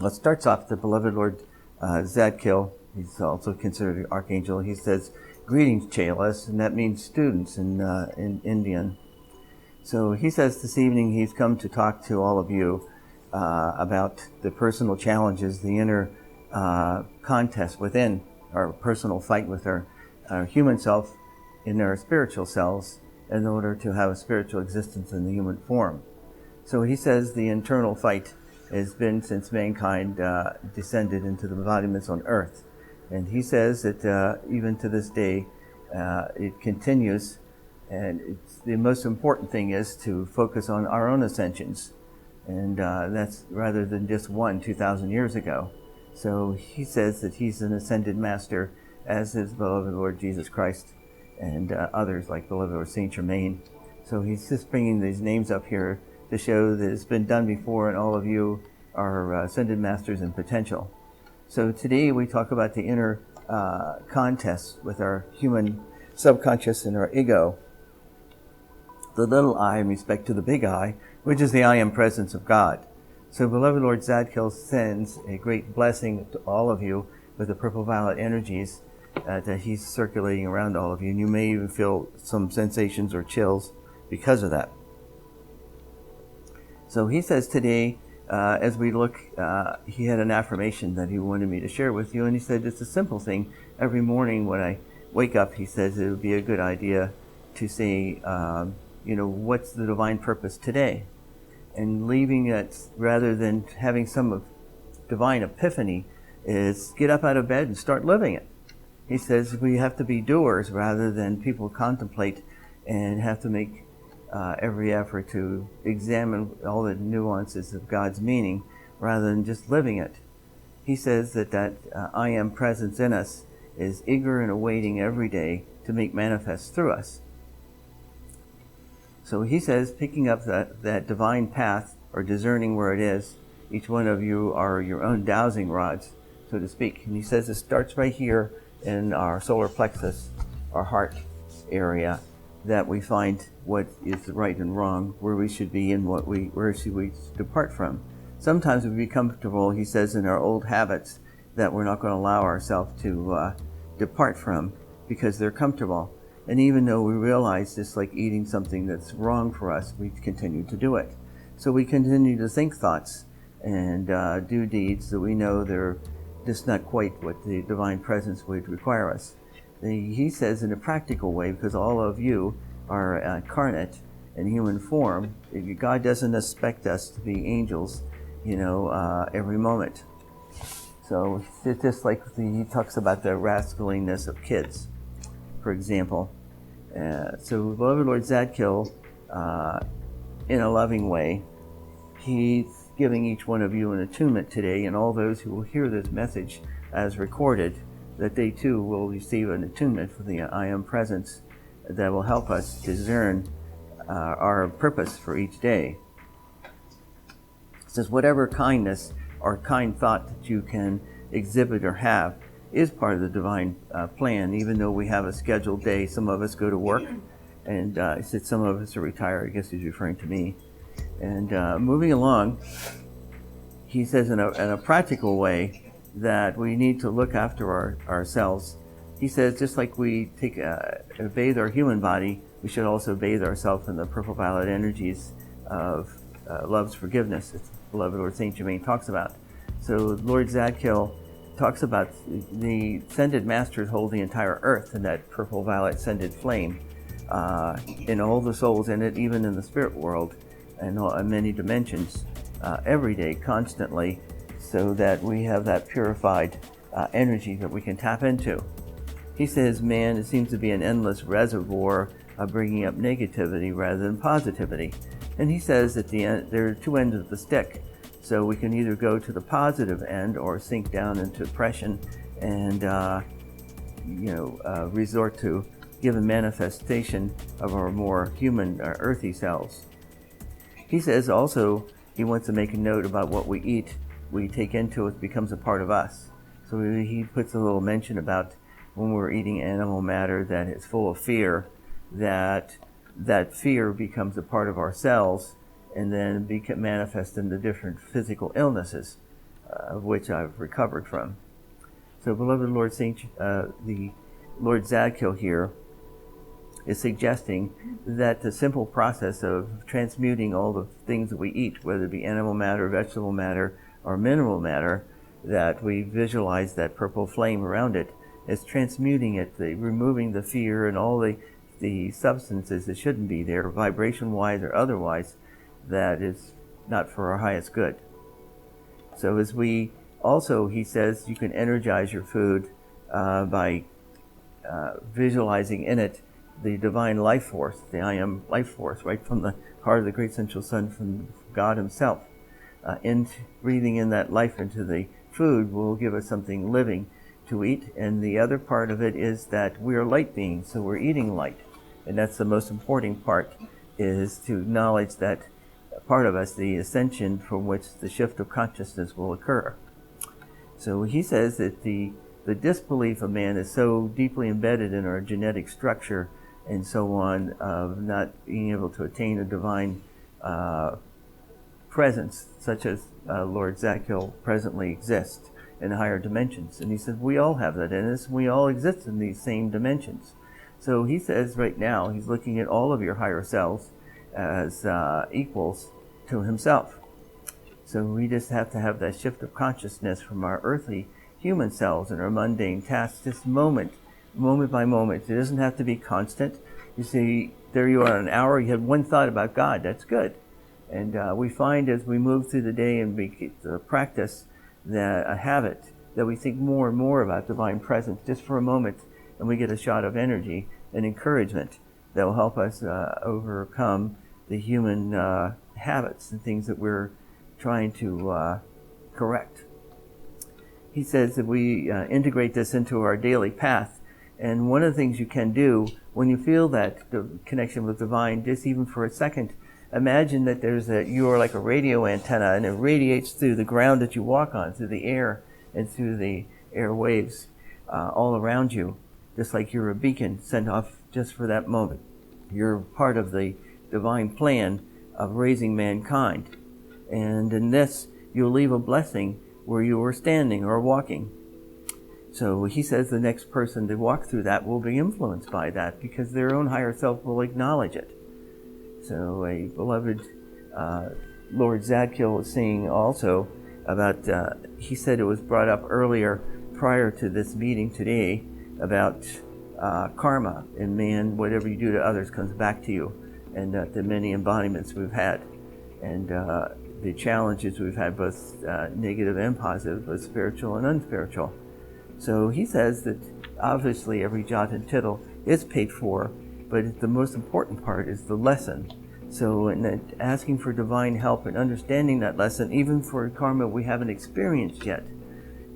Well, it starts off the beloved Lord Zadkiel. He's also considered an archangel. He says, "Greetings, Chelas," and that means students in Indian. So he says this evening he's come to talk to all of you about the personal challenges, the inner contest within our personal fight with our human self in our spiritual selves in order to have a spiritual existence in the human form. So he says the internal fight has been since mankind descended into the embodiments on earth. And he says that even to this day, it continues. And the most important thing is to focus on our own ascensions. And that's rather than just 2,000 years ago. So he says that he's an ascended master, as is beloved Lord Jesus Christ and others like beloved Lord Saint Germain. So he's just bringing these names up here to show that it's been done before and all of you are ascended masters in potential. So today we talk about the inner contest with our human subconscious and our ego. The little I in respect to the big I, which is the I am presence of God. So beloved Lord Zadkiel sends a great blessing to all of you with the purple violet energies that he's circulating around all of you. And you may even feel some sensations or chills because of that. So he says today, as we look, he had an affirmation that he wanted me to share with you. And he said, it's a simple thing. Every morning when I wake up, he says it would be a good idea to say, what's the divine purpose today? And leaving it, rather than having some divine epiphany, is get up out of bed and start living it. He says we have to be doers rather than people contemplate and have to make every effort to examine all the nuances of God's meaning rather than just living it. He says that I am presence in us is eager and awaiting every day to make manifest through us. So he says, picking up that divine path or discerning where it is, each one of you are your own dowsing rods, so to speak. And he says it starts right here in our solar plexus, our heart area, that we find what is right and wrong, where we should be and where should we depart from. Sometimes we become comfortable, he says, in our old habits that we're not going to allow ourselves to depart from because they're comfortable. And even though we realize, just like eating something that's wrong for us, we continue to do it. So we continue to think thoughts and do deeds that we know they're just not quite what the divine presence would require us. He says in a practical way, because all of you are incarnate in human form, God doesn't expect us to be angels, every moment. So it's just like he talks about the rascaliness of kids, for example. So beloved Lord Zadkiel, in a loving way, he's giving each one of you an attunement today, and all those who will hear this message as recorded, that they too will receive an attunement for the I am presence that will help us discern our purpose for each day. It says whatever kindness or kind thought that you can exhibit or have is part of the divine plan, even though we have a scheduled day. Some of us go to work, and he said some of us are retired. I guess he's referring to me. And moving along, he says in a practical way that we need to look after ourselves. He says just like we bathe our human body, we should also bathe ourselves in the purple violet energies of love's forgiveness, as beloved Lord Saint Germain talks about. So Lord Zadkiel talks about the ascended masters hold the entire earth in that purple violet ascended flame, in all the souls in it, even in the spirit world, and in many dimensions, every day, constantly, so that we have that purified energy that we can tap into. He says, man, it seems to be an endless reservoir of bringing up negativity rather than positivity. And he says at the end, there are two ends of the stick. So we can either go to the positive end or sink down into depression and, resort to given manifestation of our more human, earthy selves. He says also he wants to make a note about what we eat, we take into it becomes a part of us. So he puts a little mention about when we're eating animal matter that is full of fear, that fear becomes a part of our cells and then manifest into different physical illnesses. of which I've recovered from. So, beloved Lord the Lord Zadkiel here is suggesting that the simple process of transmuting all the things that we eat, whether it be animal matter, vegetable matter, or mineral matter, that we visualize that purple flame around it, is transmuting it, removing the fear and all the substances that shouldn't be there, vibration-wise or otherwise, that is not for our highest good. So as we also, he says, you can energize your food by visualizing in it the divine life force, the I am life force, right from the heart of the great central sun, from God himself. Breathing in that life into the food will give us something living to eat. And the other part of it is that we are light beings, so we're eating light. And that's the most important part, is to acknowledge that part of us, the ascension from which the shift of consciousness will occur. So he says that the disbelief of man is so deeply embedded in our genetic structure and so on, of not being able to attain a divine presence, such as Lord Zadkiel presently exists in higher dimensions. And he says we all have that in us. We all exist in these same dimensions. So he says right now he's looking at all of your higher selves as equals to himself. So we just have to have that shift of consciousness from our earthly human selves and our mundane tasks, just moment by moment. It doesn't have to be constant. You see, there you are, an hour, you have one thought about God. That's good. And we find as we move through the day and we practice a habit, that we think more and more about divine presence just for a moment, and we get a shot of energy and encouragement that will help us overcome the human habits and things that we're trying to correct. He says that we integrate this into our daily path. And one of the things you can do when you feel that the connection with divine, just even for a second, imagine that you are like a radio antenna, and it radiates through the ground that you walk on, through the air and through the air waves all around you, just like you're a beacon sent off just for that moment. You're part of the divine plan of raising mankind. And in this, you'll leave a blessing where you were standing or walking. So he says the next person to walk through that will be influenced by that, because their own higher self will acknowledge it. So a beloved Lord Zadkiel is saying also about, he said it was brought up earlier prior to this meeting today, about karma in man. Whatever you do to others comes back to you, and the many embodiments we've had, and the challenges we've had, both negative and positive, both spiritual and unspiritual. So he says that obviously every jot and tittle is paid for, but the most important part is the lesson. So in asking for divine help and understanding that lesson, even for karma we haven't experienced yet,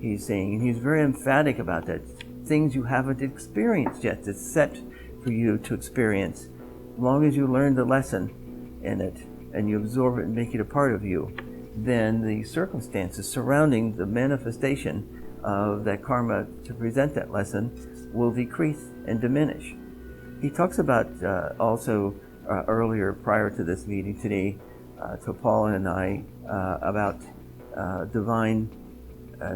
he's saying, and he's very emphatic about that, things you haven't experienced yet, that's set for you to experience. As long as you learn the lesson in it and you absorb it and make it a part of you, then the circumstances surrounding the manifestation of that karma to present that lesson will decrease and diminish. He talks about also earlier, prior to this meeting today, to Paul and I, about divine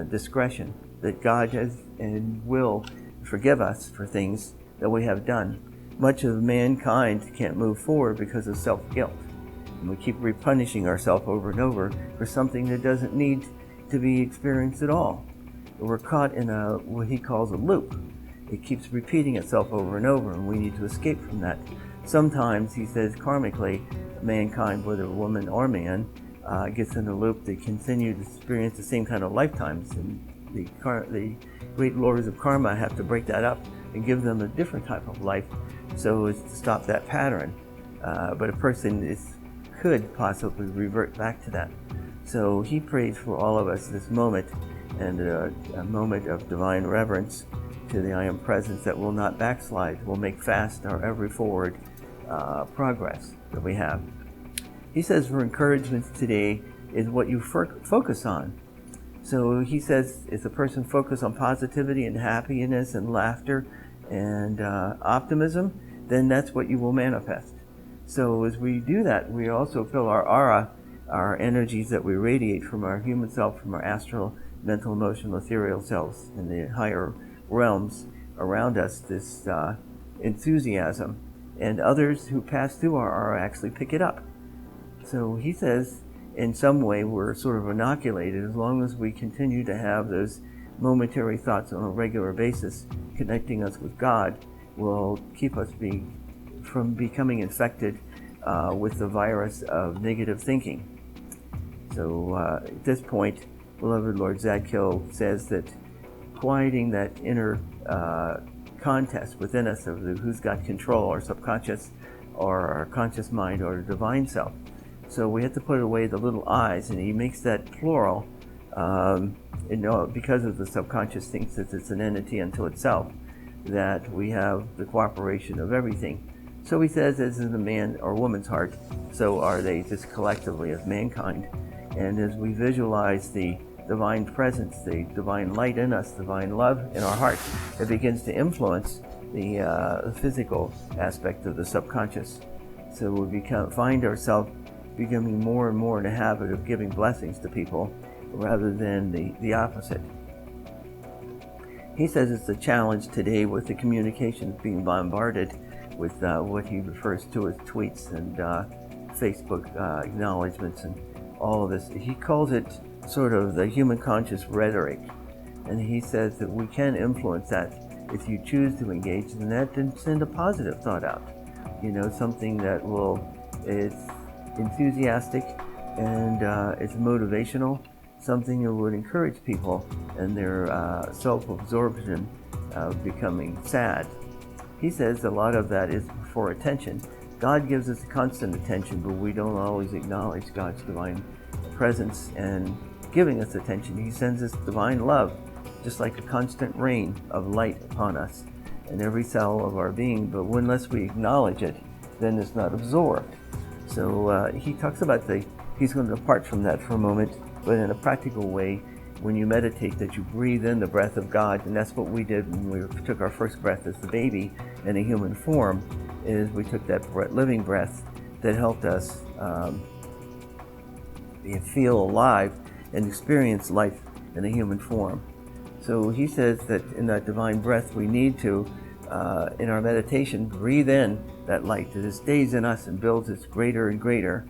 discretion, that God has and will forgive us for things that we have done. Much of mankind can't move forward because of self-guilt. And we keep repunishing ourselves over and over for something that doesn't need to be experienced at all. We're caught in what he calls a loop. It keeps repeating itself over and over, and we need to escape from that. Sometimes, he says, karmically, mankind, whether a woman or man, gets in a loop. They continue to experience the same kind of lifetimes, and the great lords of karma have to break that up and give them a different type of life so as to stop that pattern. But a person could possibly revert back to that. So he prays for all of us this moment, and a moment of divine reverence to the I Am Presence that will not backslide, will make fast our every forward progress that we have. He says for encouragement today is what you focus on. So he says if a person focuses on positivity and happiness and laughter and optimism, then that's what you will manifest. So as we do that, we also fill our aura our energies that we radiate from our human self, from our astral, mental, emotional, ethereal selves in the higher realms around us, this enthusiasm, and others who pass through our aura actually pick it up. So he says in some way we're sort of inoculated as long as we continue to have those momentary thoughts on a regular basis. Connecting us with God will keep us from becoming infected with the virus of negative thinking. So at this point, beloved Lord Zadkiel says that quieting that inner contest within us of who's got control, our subconscious or our conscious mind or divine self. So we have to put away the little I's, and he makes that plural because of the subconscious thinks that it's an entity unto itself, that we have the cooperation of everything. So he says, as in the man or woman's heart, so are they just collectively as mankind. And as we visualize the divine presence, the divine light in us, divine love in our heart, it begins to influence the physical aspect of the subconscious. So we find ourselves becoming more and more in the habit of giving blessings to people rather than the opposite. He says it's a challenge today with the communications being bombarded with what he refers to as tweets and Facebook acknowledgments and all of this. He calls it sort of the human conscious rhetoric, and he says that we can influence that if you choose to engage in that and send a positive thought out. Something that it's enthusiastic and it's motivational, something that would encourage people and their self-absorption of becoming sad. He says a lot of that is for attention. God gives us constant attention, but we don't always acknowledge God's divine presence and giving us attention. He sends us divine love, just like a constant rain of light upon us in every cell of our being, but unless we acknowledge it, then it's not absorbed. So he talks about he's going to depart from that for a moment, but in a practical way, when you meditate, that you breathe in the breath of God, and that's what we did when we took our first breath as the baby in a human form, is we took that living breath that helped us feel alive and experience life in a human form. So he says that in that divine breath, we need to, in our meditation, breathe in that light that it stays in us and builds its greater and greater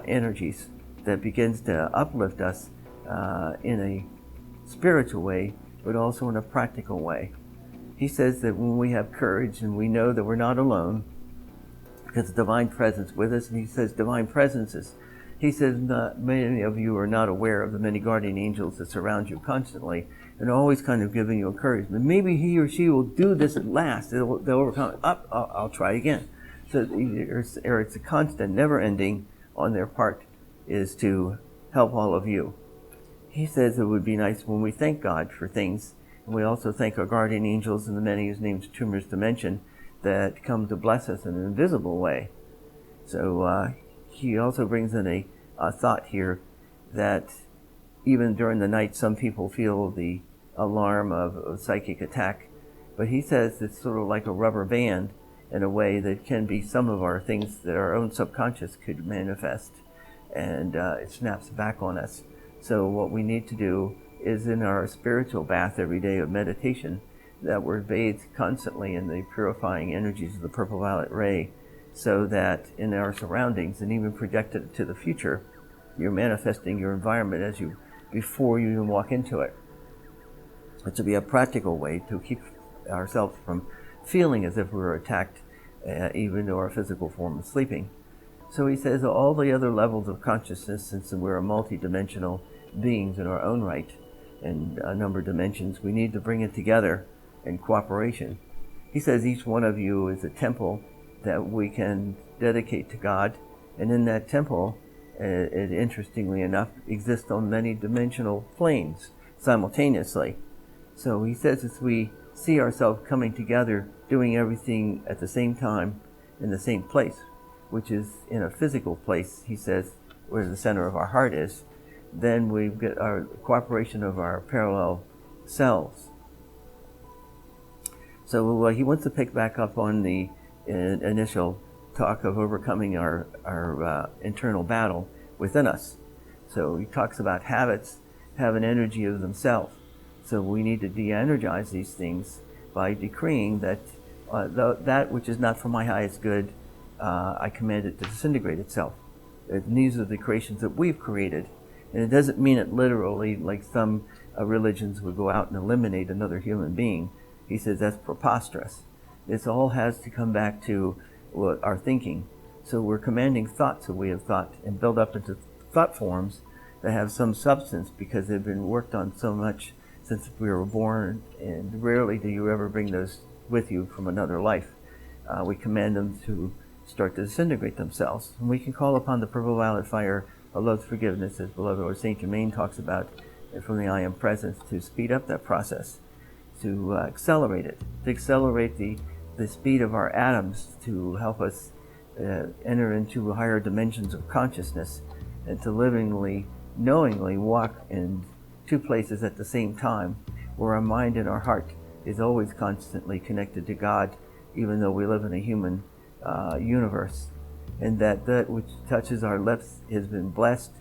energies that begins to uplift us in a spiritual way, but also in a practical way. He says that when we have courage and we know that we're not alone, because the divine presence with us, and he says divine presences. He says many of you are not aware of the many guardian angels that surround you constantly and always kind of giving you encouragement. Maybe he or she will do this at last. They'll overcome it. I'll try again. So it's a constant, never-ending on their part is to help all of you. He says it would be nice when we thank God for things, and we also thank our guardian angels and the many whose names tumors to mention that come to bless us in an invisible way. So he also brings in a thought here that even during the night some people feel the alarm of a psychic attack, but he says it's sort of like a rubber band in a way that can be some of our things that our own subconscious could manifest, and it snaps back on us. So what we need to do is in our spiritual bath every day of meditation, that we're bathed constantly in the purifying energies of the purple violet ray, so that in our surroundings and even projected to the future, you're manifesting your environment before you even walk into it. It should be a practical way to keep ourselves from feeling as if we were attacked, even though our physical form is sleeping. So he says all the other levels of consciousness, since we're multi-dimensional beings in our own right, and a number of dimensions, we need to bring it together in cooperation. He says each one of you is a temple that we can dedicate to God, and in that temple, it interestingly enough, exists on many dimensional planes simultaneously. So he says as we see ourselves coming together, doing everything at the same time in the same place, which is in a physical place, he says, where the center of our heart is, then we get our cooperation of our parallel selves. So he wants to pick back up on the initial talk of overcoming our internal battle within us. So he talks about habits have an energy of themselves. So we need to de-energize these things by decreeing that that which is not for my highest good, I command it to disintegrate itself. And these are the creations that we've created. And it doesn't mean it literally, like some religions would go out and eliminate another human being. He says that's preposterous. This all has to come back to our thinking. So we're commanding thoughts that we have thought and build up into thought forms that have some substance because they've been worked on so much since we were born, and rarely do you ever bring those with you from another life. We command them to start to disintegrate themselves. And we can call upon the purple violet fire of love's forgiveness, as beloved Lord Saint Germain talks about, from the I Am Presence, to speed up that process, to accelerate it, to accelerate the speed of our atoms, to help us enter into higher dimensions of consciousness, and to livingly, knowingly walk in two places at the same time, where our mind and our heart is always constantly connected to God, even though we live in a human universe, and that which touches our lips has been blessed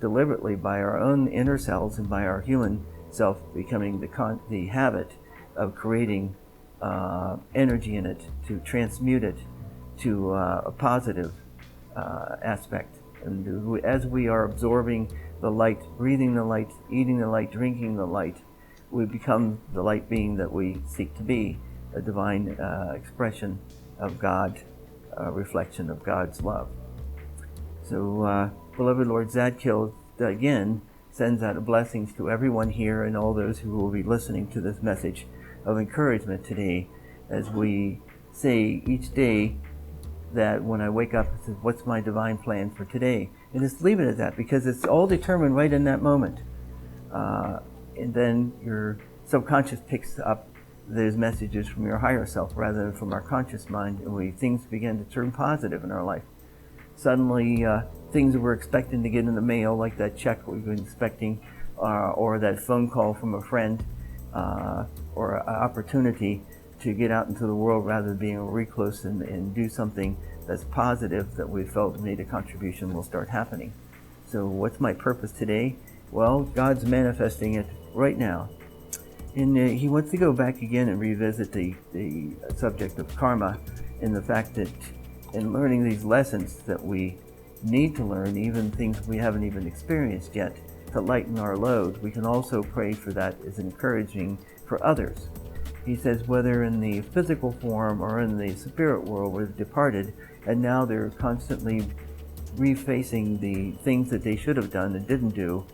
deliberately by our own inner selves and by our human self becoming the habit of creating energy in it, to transmute it to a positive aspect. And as we are absorbing the light, breathing the light, eating the light, drinking the light, we become the light being that we seek to be, a divine expression of God, a reflection of God's love. So, beloved Lord Zadkiel again sends out blessings to everyone here and all those who will be listening to this message of encouragement today, as we say each day that when I wake up, it says, what's my divine plan for today? And just leave it at that, because it's all determined right in that moment. And then your subconscious picks up those messages from your higher self rather than from our conscious mind, and things begin to turn positive in our life. Suddenly, things that we're expecting to get in the mail, like that check we've been expecting, or that phone call from a friend, or an opportunity to get out into the world rather than being a recluse and do something that's positive that we felt made a contribution, will start happening. So what's my purpose today? Well, God's manifesting it right now. And he wants to go back again and revisit the subject of karma, and the fact that in learning these lessons that we need to learn, even things we haven't even experienced yet, to lighten our load, we can also pray for that as encouraging for others. He says whether in the physical form or in the spirit world we've departed, and now they're constantly refacing the things that they should have done and didn't do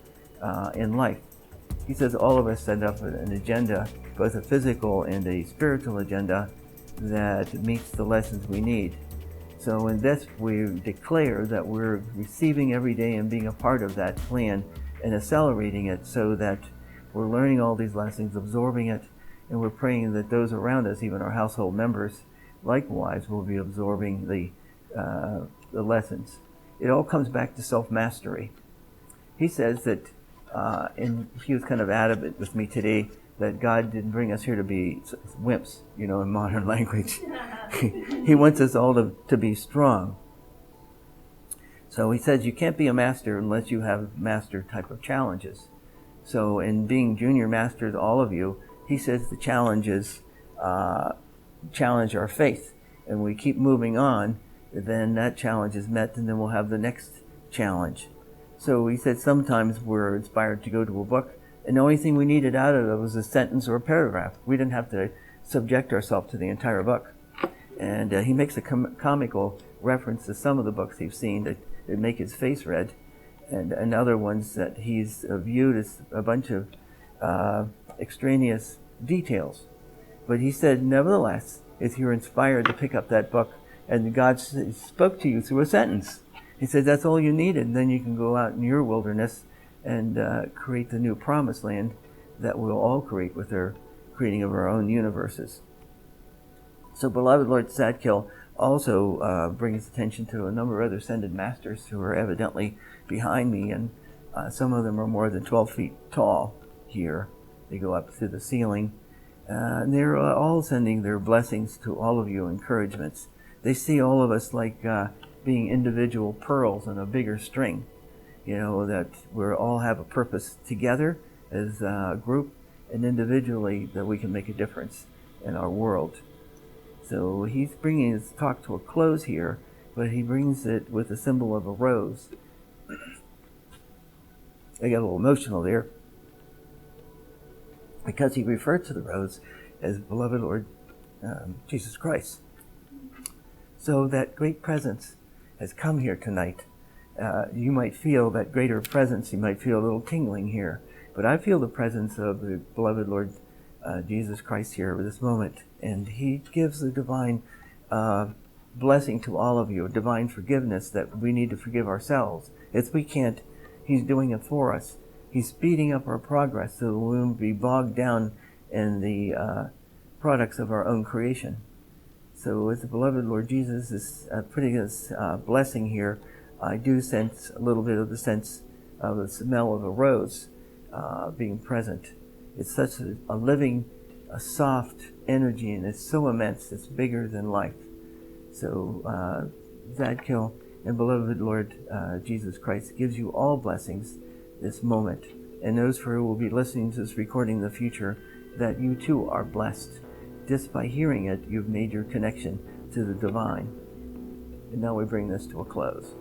in life. He says all of us send up an agenda, both a physical and a spiritual agenda, that meets the lessons we need. So in this, we declare that we're receiving every day and being a part of that plan and accelerating it, so that we're learning all these lessons, absorbing it, and we're praying that those around us, even our household members, likewise will be absorbing the lessons. It all comes back to self-mastery. He says that, and he was kind of adamant with me today, that God didn't bring us here to be wimps, in modern language. He wants us all to be strong. So he says you can't be a master unless you have master type of challenges. So in being junior masters, all of you, he says the challenges challenge our faith, and we keep moving on, then that challenge is met, and then we'll have the next challenge. So he said sometimes we're inspired to go to a book, and the only thing we needed out of it was a sentence or a paragraph. We didn't have to subject ourselves to the entire book. And he makes a comical reference to some of the books he's seen that make his face red, and other ones that he's viewed as a bunch of extraneous details. But he said, nevertheless, if you're inspired to pick up that book and God spoke to you through a sentence, he said that's all you needed, and then you can go out in your wilderness and create the new promised land that we'll all create with our creating of our own universes. So beloved Lord Zadkiel also brings attention to a number of other ascended masters who are evidently behind me, and some of them are more than 12 feet tall here. They go up through the ceiling. And they're all sending their blessings to all of you, encouragements. They see all of us like being individual pearls in a bigger string. that we all have a purpose together as a group and individually, that we can make a difference in our world. So he's bringing his talk to a close here, but he brings it with the symbol of a rose. I got a little emotional there, because he referred to the rose as beloved Lord Jesus Christ. So that great presence has come here tonight. You might feel that greater presence. You might feel a little tingling here. But I feel the presence of the beloved Lord Jesus Christ here at this moment. And he gives a divine blessing to all of you, a divine forgiveness that we need to forgive ourselves. If we can't, he's doing it for us. He's speeding up our progress so that we won't be bogged down in the products of our own creation. So as the beloved Lord Jesus is putting his blessing here, I do sense a little bit of the sense of the smell of a rose being present. It's such a living, a soft energy, and it's so immense, it's bigger than life. So Zadkiel and beloved Lord Jesus Christ gives you all blessings this moment. And those who will be listening to this recording in the future, that you too are blessed. Just by hearing it, you've made your connection to the divine. And now we bring this to a close.